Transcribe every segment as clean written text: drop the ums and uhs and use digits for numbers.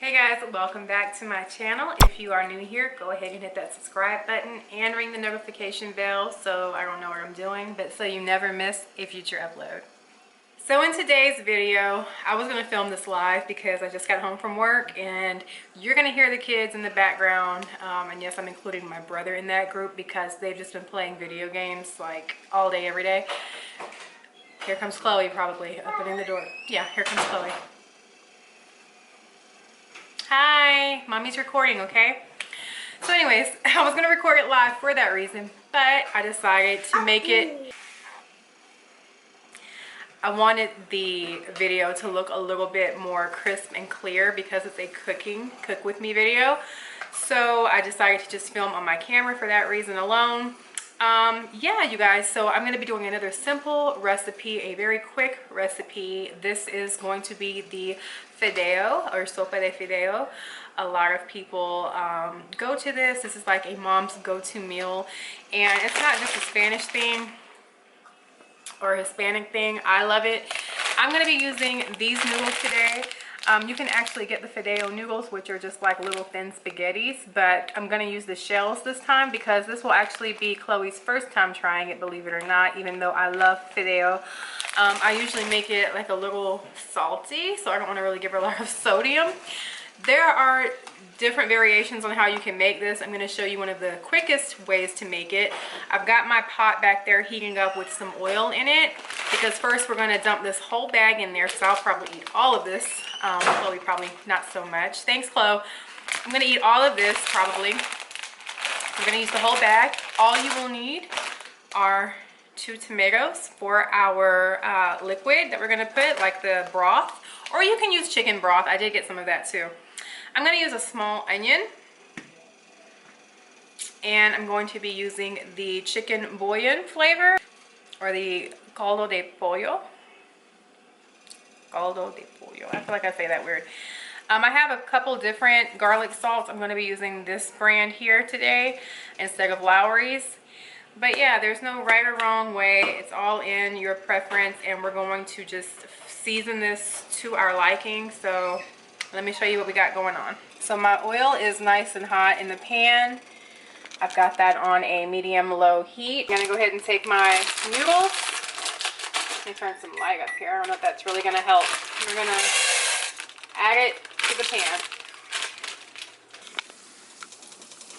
Hey guys, welcome back to my channel. If you are new here, go ahead and hit that subscribe button and ring the notification bell so I don't know what I'm doing, but so you never miss a future upload. So in today's video, I was going to film this live because I just got home from work and you're going to hear the kids in the background. And yes, I'm including my brother in that group because they've just been playing video games like all day, every day. Here comes Chloe probably opening the door. Yeah, here comes Chloe. Hi, mommy's recording, okay? So anyways, I was gonna record it live for that reason, but I decided to make it. I wanted the video to look a little bit more crisp and clear because it's a cook with me video. So I decided to just film on my camera for that reason alone. Yeah, you guys, so I'm going to be doing another simple recipe, a very quick recipe. This is going to be the fideo or sopa de fideo. A lot of people go to this. This is like a mom's go-to meal, and it's not just a Spanish thing or a Hispanic thing. I love it. I'm going to be using these noodles today. You can actually get the fideo noodles, which are just like little thin spaghettis, but I'm going to use the shells this time because this will actually be Chloe's first time trying it, believe it or not, even though I love fideo. I usually make it like a little salty, so I don't want to really give her a lot of sodium. There are different variations on how you can make this. I'm going to show you one of the quickest ways to make it. I've got my pot back there heating up with some oil in it because first we're going to dump this whole bag in there, so I'll probably eat all of this. Chloe probably not so much. Thanks, Chloe. I'm going to eat all of this probably. We're going to use the whole bag. All you will need are 2 tomatoes for our liquid that we're going to put, like the broth, or you can use chicken broth. I did get some of that too. I'm going to use a small onion, and I'm going to be using the chicken bouillon flavor, or the caldo de pollo. Caldo de pollo. I feel like I say that weird. I have a couple different garlic salts. I'm going to be using this brand here today instead of Lowry's. But yeah, there's no right or wrong way. It's all in your preference, and we're going to just season this to our liking. So let me show you what we got going on. So my oil is nice and hot in the pan. I've got that on a medium-low heat. I'm going to go ahead and take my noodles. Let me turn some light up here. I don't know if that's really going to help. We're going to add it to the pan.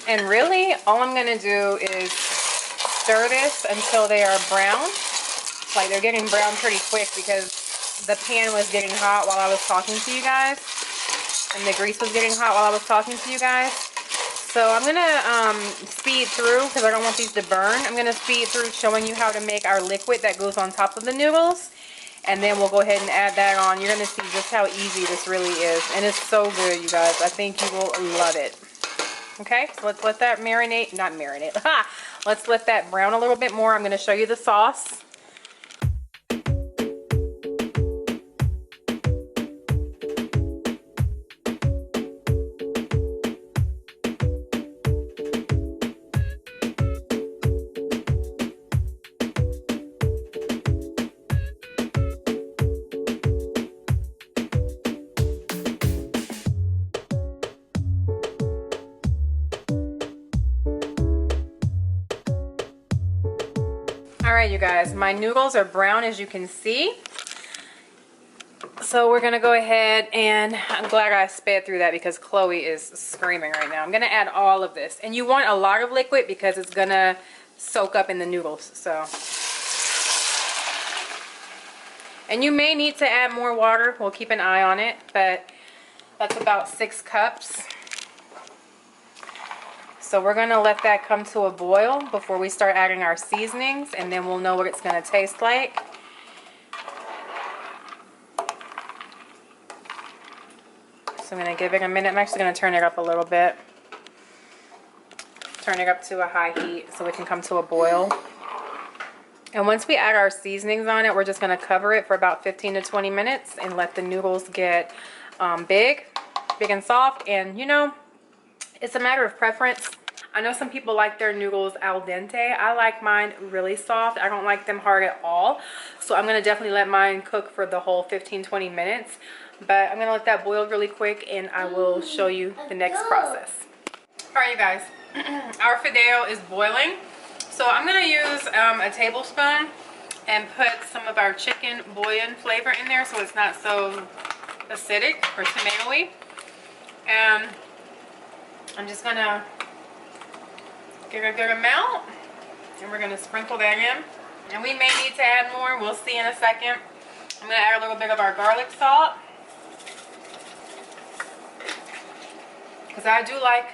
And really, all I'm going to do is stir this until they are brown. Like they're getting brown pretty quick because the pan was getting hot while I was talking to you guys. And the grease was getting hot while I was talking to you guys. So I'm going to speed through because I don't want these to burn. I'm going to speed through showing you how to make our liquid that goes on top of the noodles. And then we'll go ahead and add that on. You're going to see just how easy this really is. And it's so good, you guys. I think you will love it. Okay, so let's let that marinate. Not marinate. Let's let that brown a little bit more. I'm going to show you the sauce. Alright, you guys, my noodles are brown as you can see. So we're going to go ahead, and I'm glad I sped through that because Chloe is screaming right now. I'm going to add all of this. And you want a lot of liquid because it's going to soak up in the noodles. So, and you may need to add more water. We'll keep an eye on it, but that's about 6 cups. So we're going to let that come to a boil before we start adding our seasonings, and then we'll know what it's going to taste like. So I'm going to give it a minute. I'm actually going to turn it up a little bit. Turn it up to a high heat so it can come to a boil. And once we add our seasonings on it, we're just going to cover it for about 15 to 20 minutes and let the noodles get big and soft. And you know, it's a matter of preference. I know some people like their noodles al dente. I like mine really soft. I don't like them hard at all. So I'm going to definitely let mine cook for the whole 15-20 minutes. But I'm gonna let that boil really quick and I will show you the next process. All right, you guys, our fideo is boiling. So I'm gonna use a tablespoon and put some of our chicken bouillon flavor in there so it's not so acidic or tomatoey. And I'm just gonna give it a good amount and we're gonna sprinkle that in. And we may need to add more, we'll see in a second. I'm gonna add a little bit of our garlic salt, because I do like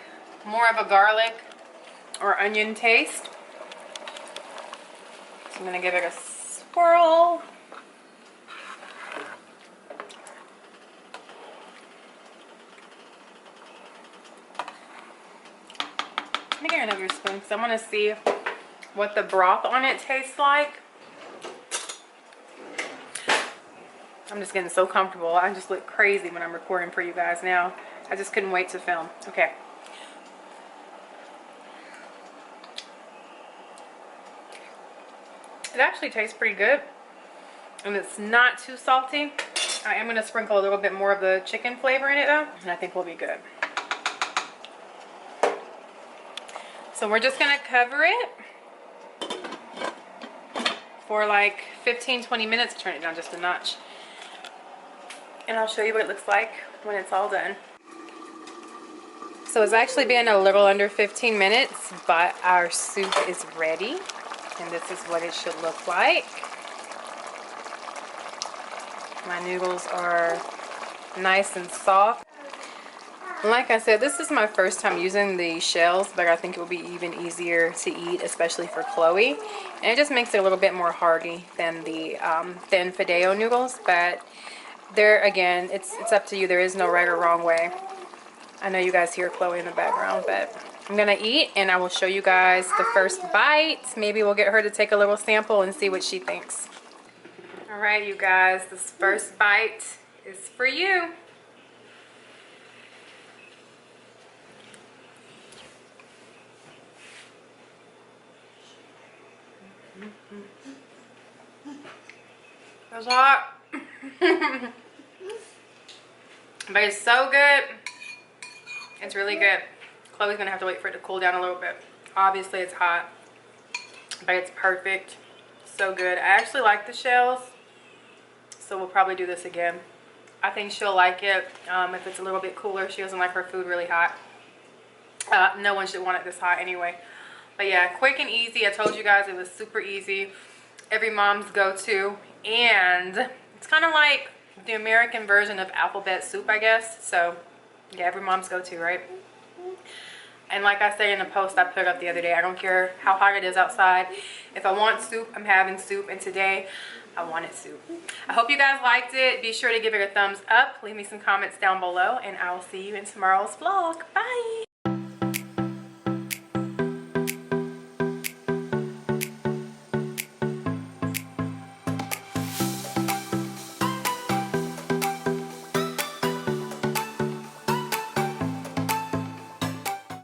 more of a garlic or onion taste. So I'm gonna give it a swirl. Let me get another spoon because I want to see what the broth on it tastes like. I'm just getting so comfortable. I just look crazy when I'm recording for you guys now. I just couldn't wait to film. Okay. It actually tastes pretty good. And it's not too salty. I am going to sprinkle a little bit more of the chicken flavor in it though. And I think we'll be good. So we're just going to cover it for like 15-20 minutes. Turn it down just a notch. And I'll show you what it looks like when it's all done. So it's actually been a little under 15 minutes, but our soup is ready. And this is what it should look like. My noodles are nice and soft. And like I said, this is my first time using the shells, but I think it will be even easier to eat, especially for Chloe. And it just makes it a little bit more hearty than the thin fideo noodles. But there, again, it's up to you. There is no right or wrong way. I know you guys hear Chloe in the background, but I'm gonna eat and I will show you guys the first bite. Maybe we'll get her to take a little sample and see what she thinks. All right, you guys, this first bite is for you. It was hot. But it's so good. It's really good. Chloe's gonna have to wait for it to cool down a little bit. Obviously it's hot, but it's perfect. So good. I actually like the shells, so we'll probably do this again. I think she'll like it if it's a little bit cooler. She doesn't like her food really hot. No one should want it this hot anyway. But yeah, quick and easy. I told you guys it was super easy. Every mom's go-to. And it's kind of like the American version of alphabet soup, I guess. So yeah, every mom's go-to, right? And like I said in the post I put up the other day, I don't care how hot it is outside. If I want soup, I'm having soup. And today, I wanted soup. I hope you guys liked it. Be sure to give it a thumbs up. Leave me some comments down below. And I will see you in tomorrow's vlog. Bye!